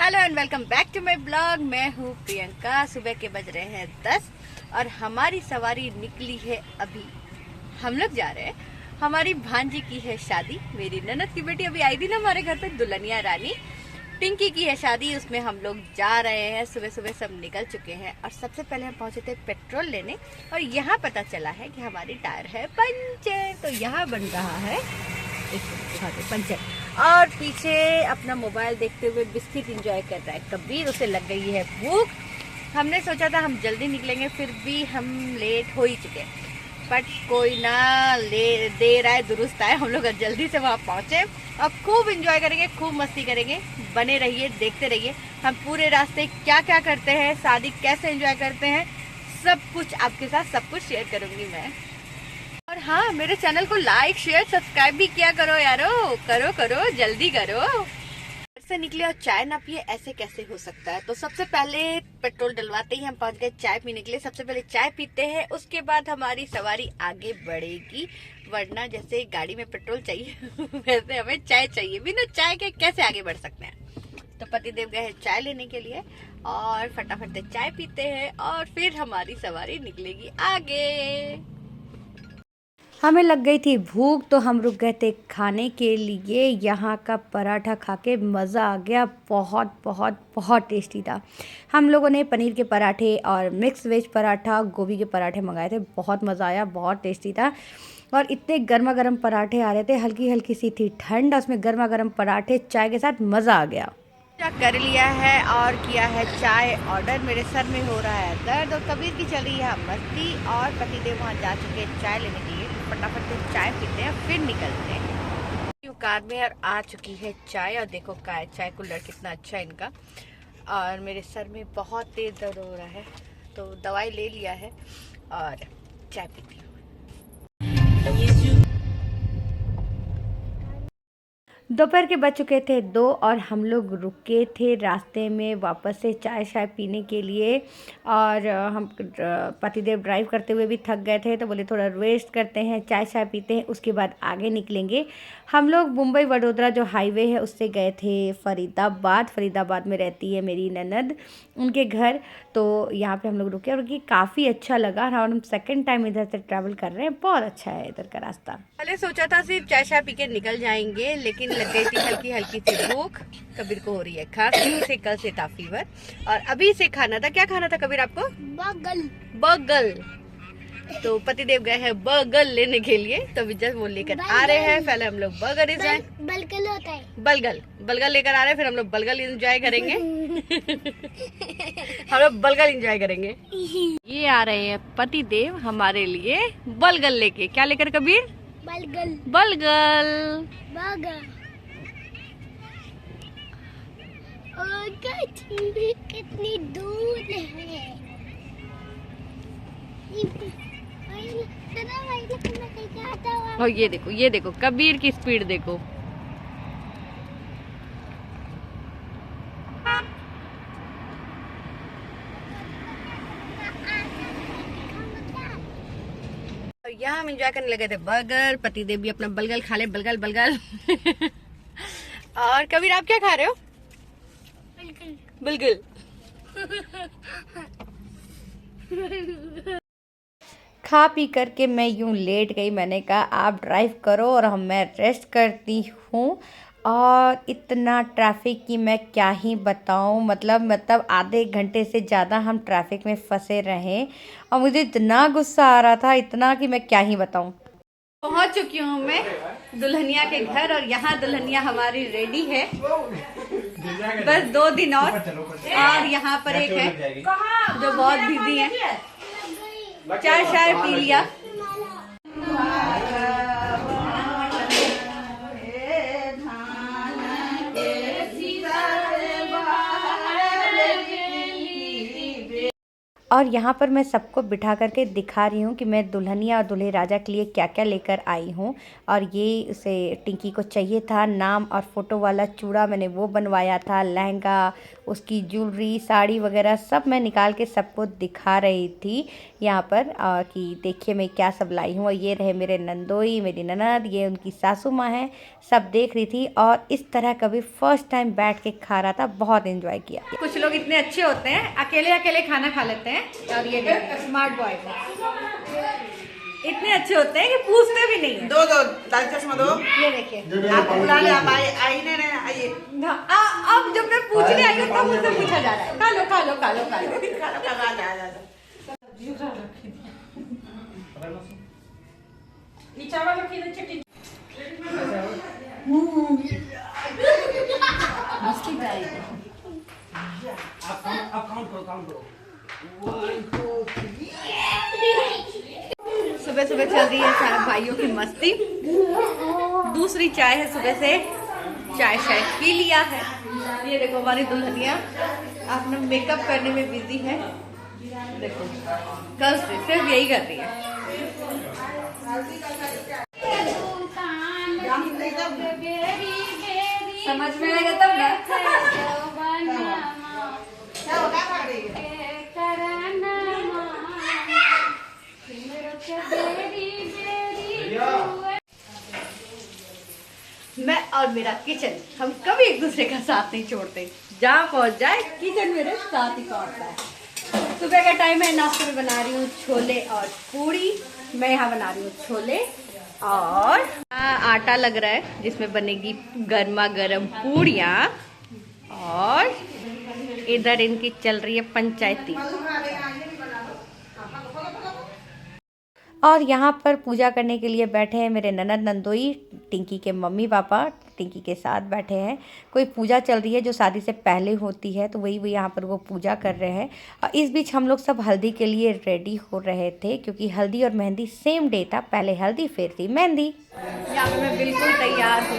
Hello and welcome back to my blog. मैं हूँ प्रियंका। सुबह के बज रहे हैं 10 और हमारी सवारी निकली है अभी। हम लोग जा रहे हैं, हमारी भांजी की है शादी। मेरी ननद की बेटी अभी आई थी ना हमारे घर पे, दुल्हनिया रानी पिंकी की है शादी। उसमें हम लोग जा रहे हैं। सुबह सुबह सब निकल चुके हैं और सबसे पहले हम पहुंचे थे पेट्रोल लेने और यहाँ पता चला है कि हमारी टायर है पंचर। तो यहाँ बन रहा है पंचर और पीछे अपना मोबाइल देखते हुए बिस्किट एंजॉय कर रहा है कबीर। उसे लग गई है भूख। हमने सोचा था हम जल्दी निकलेंगे, फिर भी हम लेट हो ही चुके, बट कोई ना, ले देर आए दुरुस्त आए। हम लोग जल्दी से वहाँ पहुँचे। अब खूब एंजॉय करेंगे, खूब मस्ती करेंगे। बने रहिए, देखते रहिए हम पूरे रास्ते क्या क्या करते हैं, शादी कैसे एंजॉय करते हैं, सब कुछ आपके साथ सब कुछ शेयर करूंगी मैं। और हाँ, मेरे चैनल को लाइक शेयर सब्सक्राइब भी किया करो यारो। करो करो जल्दी करो। घर से निकले और चाय ना पिए, ऐसे कैसे हो सकता है। तो सबसे पहले पेट्रोल डलवाते ही हम पहुंच गए चाय पीने के लिए। सबसे पहले चाय पीते हैं, उसके बाद हमारी सवारी आगे बढ़ेगी। वरना जैसे गाड़ी में पेट्रोल चाहिए वैसे हमें चाय चाहिए। बिना चाय के कैसे आगे बढ़ सकते हैं। तो पतिदेव गए हैं चाय लेने के लिए और फटाफट से चाय पीते हैं और फिर हमारी सवारी निकलेगी आगे। हमें लग गई थी भूख तो हम रुक गए थे खाने के लिए। यहाँ का पराठा खा के मज़ा आ गया। बहुत बहुत बहुत टेस्टी था। हम लोगों ने पनीर के पराठे और मिक्स वेज पराठा, गोभी के पराठे मंगाए थे। बहुत मज़ा आया, बहुत टेस्टी था। और इतने गर्मा गर्म पराठे आ रहे थे, हल्की हल्की सी थी ठंड, उसमें गर्मा गर्म पराठे चाय के साथ मज़ा आ गया। कर लिया है और किया है चाय ऑर्डर। मेरे सर में हो रहा है दर्द और कबीर की चल रही है मस्ती और पतिदेव वहाँ जा चुके हैं चाय लेने के लिए। फटाफट से चाय पीते हैं फिर निकलते हैं। कार में और आ चुकी है चाय और देखो चाय कुल्हड़ कितना अच्छा है इनका। और मेरे सर में बहुत तेज दर्द हो रहा है तो दवाई ले लिया है और चाय पीती हूँ। दोपहर के बज चुके थे 2 और हम लोग रुके थे रास्ते में वापस से चाय शाय पीने के लिए। और हम पतिदेव ड्राइव करते हुए भी थक गए थे तो बोले थोड़ा रेस्ट करते हैं, चाय शाय पीते हैं, उसके बाद आगे निकलेंगे। हम लोग मुंबई वडोदरा जो हाईवे है उससे गए थे फरीदाबाद। फरीदाबाद में रहती है मेरी ननद, उनके घर। तो यहाँ पे हम लोग रुके और ये काफ़ी अच्छा लगा और हम सेकंड टाइम इधर से ट्रैवल कर रहे हैं। बहुत अच्छा है इधर का रास्ता। पहले सोचा था सिर्फ चाय शाय पी के निकल जाएंगे, लेकिन लग गई थी हल्की हल्की सी भूख। कबीर को हो रही है खांसी, से कल से था फीवर और अभी से खाना था। क्या खाना था कबीर आपको? बर्गर। बर्गर। तो पतिदेव गए हैं बर्गर लेने के लिए, तो जस्ट वो लेकर आ रहे हैं। पहले हम लोग बर्गर एंजॉय, बलगल होता है, बलगल लेकर आ रहे हैं, फिर हम लोग बलगल एंजॉय करेंगे हम लोग बलगल एंजॉय करेंगे। ये आ रहे हैं पतिदेव हमारे लिए बलगल लेके। क्या लेकर कबीर? बलगल। बलगल बर्गर। कितनी दूर है। और ये देखो कबीर की स्पीड देखो। यहाँ हम एंजॉय करने लगे थे बर्गर। पतिदेव भी अपना बलगल खा ले, बलगल बलगल और कबीर आप क्या खा रहे हो? बलगल। खा पी करके मैं यूं लेट गई। मैंने कहा आप ड्राइव करो और मैं रेस्ट करती हूँ। और इतना ट्रैफिक की मैं क्या ही बताऊँ। मतलब आधे घंटे से ज़्यादा हम ट्रैफिक में फंसे रहे और मुझे इतना गुस्सा आ रहा था, इतना कि मैं क्या ही बताऊँ। पहुँच चुकी हूँ मैं दुल्हनिया के घर और यहाँ दुल्हनिया हमारी रेडी है। बस 2 दिन और यहाँ पर एक है जो बहुत बिजी है। चाय शाय पी लिया। और यहाँ पर मैं सबको बिठा करके दिखा रही हूँ कि मैं दुल्हनिया और दूल्हे राजा के लिए क्या क्या लेकर आई हूँ। और ये उसे टिंकी को चाहिए था नाम और फ़ोटो वाला चूड़ा, मैंने वो बनवाया था। लहंगा, उसकी ज्वेलरी, साड़ी वगैरह सब मैं निकाल के सबको दिखा रही थी यहाँ पर कि देखिए मैं क्या सब लाई हूँ। और ये रहे मेरे नंदोई, मेरी ननद, ये उनकी सासू माँ है, सब देख रही थी। और इस तरह कभी फर्स्ट टाइम बैठ के खा रहा था, बहुत एंजॉय किया। कुछ लोग इतने अच्छे होते हैं, अकेले अकेले खाना खा लेते हैं। और ये स्मार्ट बॉय इतने अच्छे होते हैं कि पूछते भी नहीं है। दो दाल चश्मा दो। ये देखिए आप बुला ले, आप आई नहीं आइए। अब जब मैं पूछने आई हूँ तब मुझसे पूछा जा रहा है खा लो खा लो खा लो खा लो चावल रखी दे चटनी। सुबह सुबह चल रही है सारे भाइयों की मस्ती। दूसरी चाय है, सुबह से चाय शायद पी लिया है। ये देखो हमारी दुल्हनिया अपना मेकअप करने में बिजी है। देखो कल से सिर्फ यही कर रही है। समझ में आएगा तब ना। मैं और मेरा किचन, हम कभी एक दूसरे का साथ नहीं छोड़ते। जहाँ पहुँच जाए किचन मेरे साथ ही पहुँचता है। सुबह का टाइम है, नाश्ते में बना रही हूँ छोले और पूड़ी। मैं यहाँ बना रही हूँ छोले और आटा लग रहा है जिसमें बनेगी गर्मा गर्म पूड़ियाँ। और इधर इनकी चल रही है पंचायती। और यहाँ पर पूजा करने के लिए बैठे हैं मेरे ननद नंदोई, टिंकी के मम्मी पापा टिंकी के साथ बैठे हैं। कोई पूजा चल रही है जो शादी से पहले होती है, तो वही यहाँ पर वो पूजा कर रहे हैं। और इस बीच हम लोग सब हल्दी के लिए रेडी हो रहे थे, क्योंकि हल्दी और मेहंदी सेम डे था। पहले हल्दी फिर थी मेहंदी। यहाँ पर मैं बिल्कुल तैयार हूँ।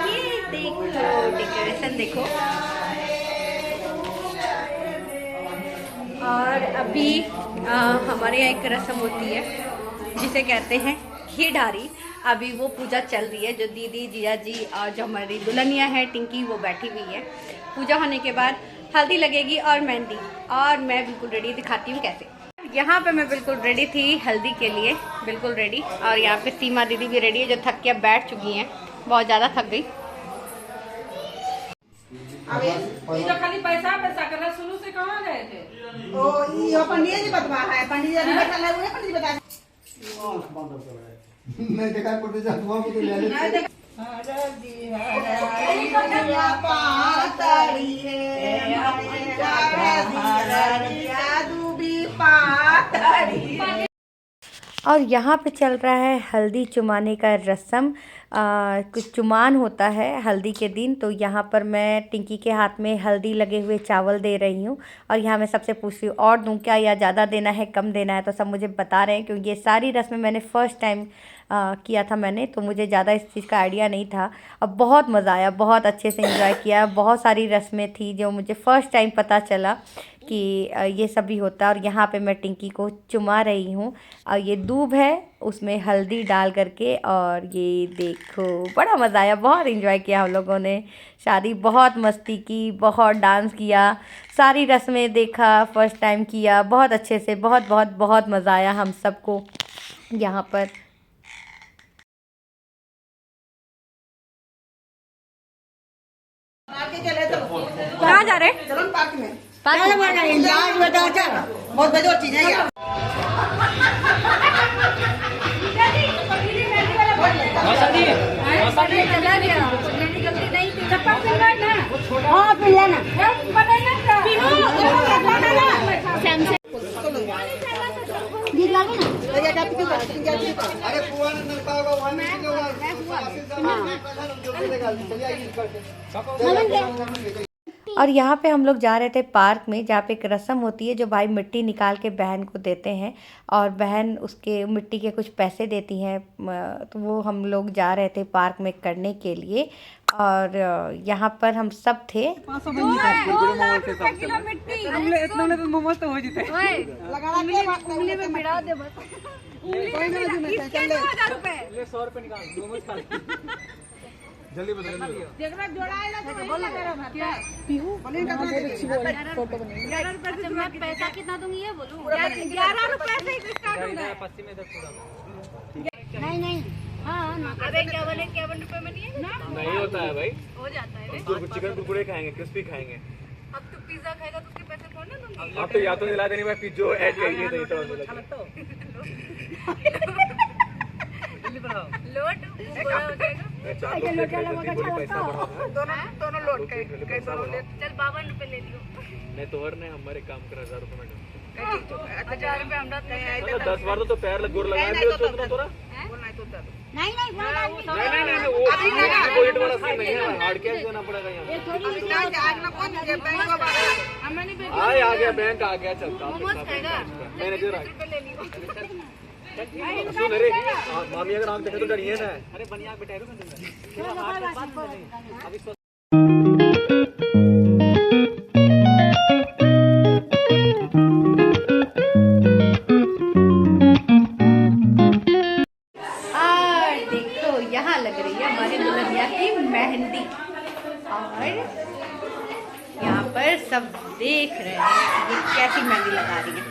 ये देखो डेकोरेशन देखो। और अभी हमारे यहाँ एक रस्म होती है जिसे कहते हैं खीरधारी। अभी वो पूजा चल रही है। जो दीदी, जीजा जी और जो हमारी दुल्हनिया है टिंकी, वो बैठी हुई है। पूजा होने के बाद हल्दी लगेगी और मेहंदी। और मैं बिल्कुल रेडी, दिखाती हूँ कैसे। यहाँ पे मैं बिल्कुल रेडी थी हल्दी के लिए, बिल्कुल रेडी। और यहाँ पे सीमा दीदी भी रेडी है, जो थक के बैठ चुकी हैं, बहुत ज़्यादा थक गई। तो खाली पैसा करना शुरू से कहाँ गए थे? ओ ये पंडित जी बतवा है, पंडित जी बैठा है, वो पंडित जी बता। नहीं देखा पड़ते जा हुआ को तो ले ले। और यहाँ पे चल रहा है हल्दी चुमाने का रस्म। कुछ चुमान होता है हल्दी के दिन। तो यहाँ पर मैं टिंकी के हाथ में हल्दी लगे हुए चावल दे रही हूँ। और यहाँ मैं सबसे पूछ रही हूँ और दूँ क्या, या ज़्यादा देना है, कम देना है। तो सब मुझे बता रहे हैं, क्योंकि ये सारी रस्में मैंने फ़र्स्ट टाइम किया था मैंने, तो मुझे ज़्यादा इस चीज़ का आइडिया नहीं था। अब बहुत मज़ा आया, बहुत अच्छे से एंजॉय किया। बहुत सारी रस्में थी जो मुझे फ़र्स्ट टाइम पता चला कि ये सब भी होता है। और यहाँ पे मैं टिंकी को चुमा रही हूँ। और ये दूब है, उसमें हल्दी डाल करके। और ये देखो बड़ा मज़ा आया, बहुत एंजॉय किया हम लोगों ने शादी। बहुत मस्ती की, बहुत डांस किया, सारी रस्में देखा, फ़र्स्ट टाइम किया, बहुत अच्छे से। बहुत बहुत बहुत मज़ा आया हम सबको यहाँ पर। कहाँ जा रहे हैं? चलो पार्क में। पार्क बहुत बेजोर चीज है यार। हाँ पिला ना। अरे पुआ नहीं मिलता होगा वहाँ नहीं होगा। और यहाँ पे हम लोग जा रहे थे पार्क में, जहाँ पे एक रस्म होती है जो भाई मिट्टी निकाल के बहन को देते हैं और बहन उसके मिट्टी के कुछ पैसे देती हैं। तो वो हम लोग जा रहे थे पार्क में करने के लिए। और यहाँ पर हम सब थे। जल्दी बता पैसा कितना दूंगी ये बोलूं? 11 रुपए से स्टार्ट होगा। नहीं हाँ अबे 51 रुपए में नहीं है? नहीं होता है भाई, हो जाता है। चिकन कुरकुरे खाएंगे, क्रिस्पी खाएंगे। अब तू पिज्जा खाएगा तो उसके पैसे कौन ना दूंगी? आप तो या तो दिला देनी, मैं पिज्जो ऐड करिए नहीं तो लोट पूरा हो जाएगा। दोनों लोड के चल 52 रुपए ले लियो। नहीं तो और नहीं, हमारे काम कर 1000 रुपए में 1000 रुपए हमरा नहीं आए। 10 बार तो पैर गोर लगा दियो तो तोरा। नहीं नहीं वो डिपॉजिट वाला सीन नहीं है, हार्ड कैश देना पड़ेगा यहाँ। आ गया बैंक आ गया, चलता मैनेजर आ गया। सुन रे मामी अगर आंख देखे तो डरिए ना। अरे बनिया बेटा देखो यहाँ लग रही है हमारी दुल्हनिया की मेहंदी। और यहाँ पर सब देख रहे हैं ये कैसी मेहंदी लगा रही है।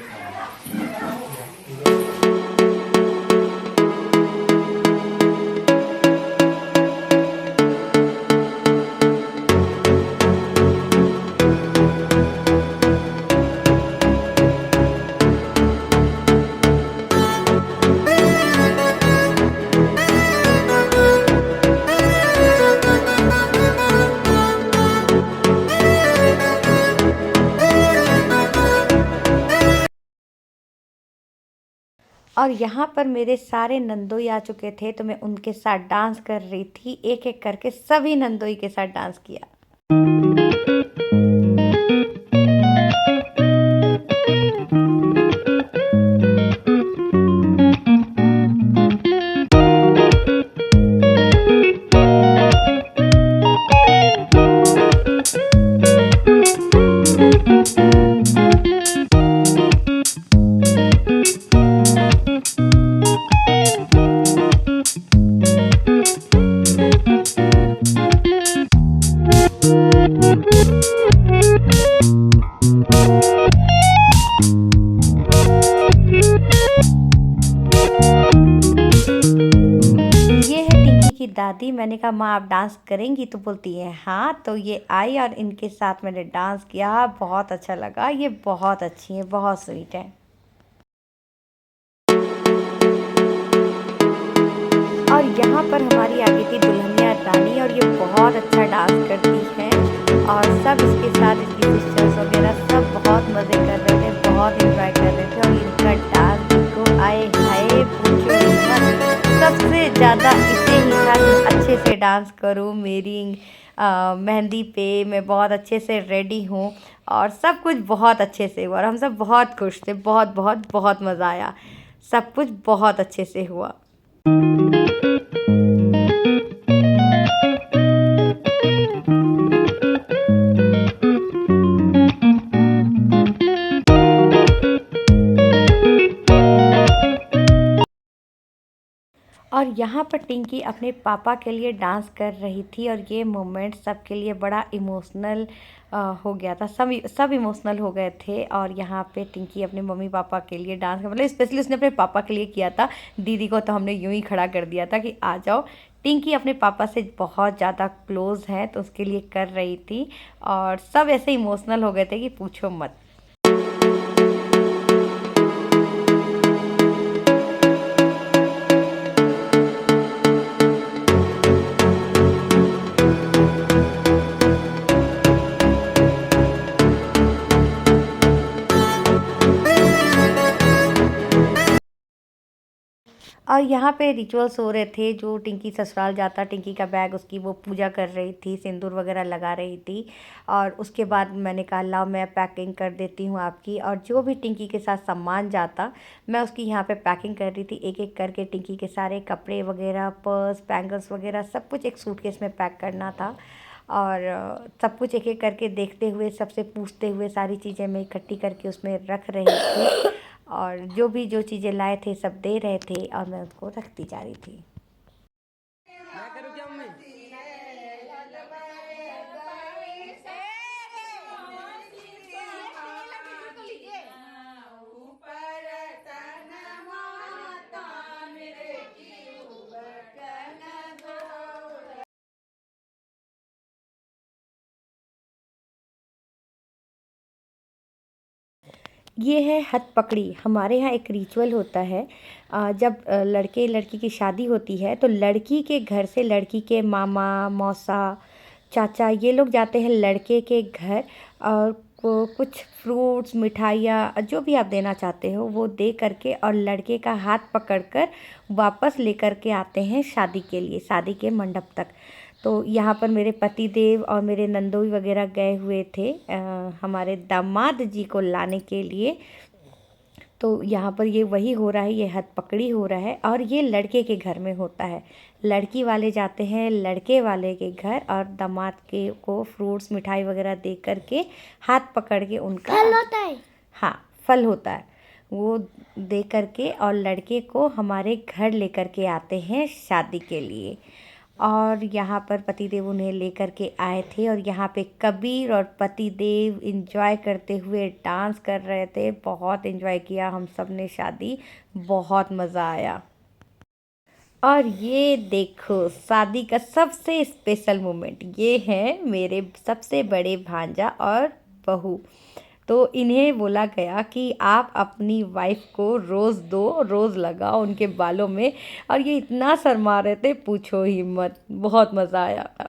और यहाँ पर मेरे सारे नंदोई आ चुके थे तो मैं उनके साथ डांस कर रही थी। एक एक करके सभी नंदोई के साथ डांस किया। दादी, मैंने कहा माँ आप डांस करेंगी? तो बोलती है हाँ। तो ये आई और इनके साथ मैंने डांस किया, बहुत अच्छा लगा। ये बहुत अच्छी है, बहुत स्वीट है। और यहाँ पर हमारी आ गई थी दुल्हनिया रानी और ये बहुत अच्छा डांस करती है और सब इसके साथ इसकी सिस्टर्स वगैरह सब बहुत मज़े कर रहे थे, बहुत इंजॉय कर रहे थे। और इनका डांस देखो, आए हाय पूछो मत, सबसे ज़्यादा इसे ही था कि अच्छे से डांस करूँ। मेरी मेहंदी पे मैं बहुत अच्छे से रेडी हूँ और सब कुछ बहुत अच्छे से हुआ और हम सब बहुत खुश थे। बहुत बहुत बहुत मज़ा आया, सब कुछ बहुत अच्छे से हुआ। और यहाँ पर टिंकी अपने पापा के लिए डांस कर रही थी और ये मोमेंट सबके लिए बड़ा इमोशनल हो गया था। सब इमोशनल हो गए थे। और यहाँ पे टिंकी अपने मम्मी पापा के लिए डांस कर, मतलब स्पेशली उसने अपने पापा के लिए किया था। दीदी को तो हमने यूं ही खड़ा कर दिया था कि आ जाओ। टिंकी अपने पापा से बहुत ज़्यादा क्लोज़ है तो उसके लिए कर रही थी और सब ऐसे इमोशनल हो गए थे कि पूछो मत। और यहाँ पे रिचुअल्स हो रहे थे। जो टिंकी ससुराल जाता, टिंकी का बैग उसकी वो पूजा कर रही थी, सिंदूर वगैरह लगा रही थी। और उसके बाद मैंने कहा लाओ मैं पैकिंग कर देती हूँ आपकी। और जो भी टिंकी के साथ सामान जाता मैं उसकी यहाँ पे पैकिंग कर रही थी। एक एक करके टिंकी के सारे कपड़े वगैरह, पर्स, बैंगल्स वगैरह सब कुछ एक सूटकेस में पैक करना था। और सब कुछ एक एक करके देखते हुए, सबसे पूछते हुए सारी चीज़ें मैं इकट्ठी करके उसमें रख रही थी। और जो चीज़ें लाए थे सब दे रहे थे और मैं उसको रखती जा रही थी। ये है हथपकड़ी। हमारे यहाँ एक रिचुअल होता है। जब लड़के लड़की की शादी होती है तो लड़की के घर से लड़की के मामा, मौसा, चाचा ये लोग जाते हैं लड़के के घर। और कुछ फ्रूट्स, मिठाइयाँ जो भी आप देना चाहते हो वो दे करके और लड़के का हाथ पकड़कर वापस लेकर के आते हैं शादी के लिए, शादी के मंडप तक। तो यहाँ पर मेरे पति देव और मेरे नंदोई वगैरह गए हुए थे हमारे दामाद जी को लाने के लिए। तो यहाँ पर ये वही हो रहा है, ये हथपकड़ी हो रहा है। और ये लड़के के घर में होता है। लड़की वाले जाते हैं लड़के वाले के घर और दामाद के को फ्रूट्स, मिठाई वगैरह दे करके हाथ पकड़ के उनका फल होता है। हाँ, फल होता है, वो दे करके और लड़के को हमारे घर लेकर के आते हैं शादी के लिए। और यहाँ पर पतिदेव उन्हें लेकर के आए थे और यहाँ पे कबीर और पतिदेव एंजॉय करते हुए डांस कर रहे थे। बहुत एंजॉय किया हम सब ने शादी, बहुत मज़ा आया। और ये देखो शादी का सबसे स्पेशल मोमेंट, ये हैं मेरे सबसे बड़े भांजा और बहू। तो इन्हें बोला गया कि आप अपनी वाइफ को रोज़ दो, रोज़ लगाओ उनके बालों में। और ये इतना शर्मा रहे थे पूछो ही मत, बहुत मज़ा आया।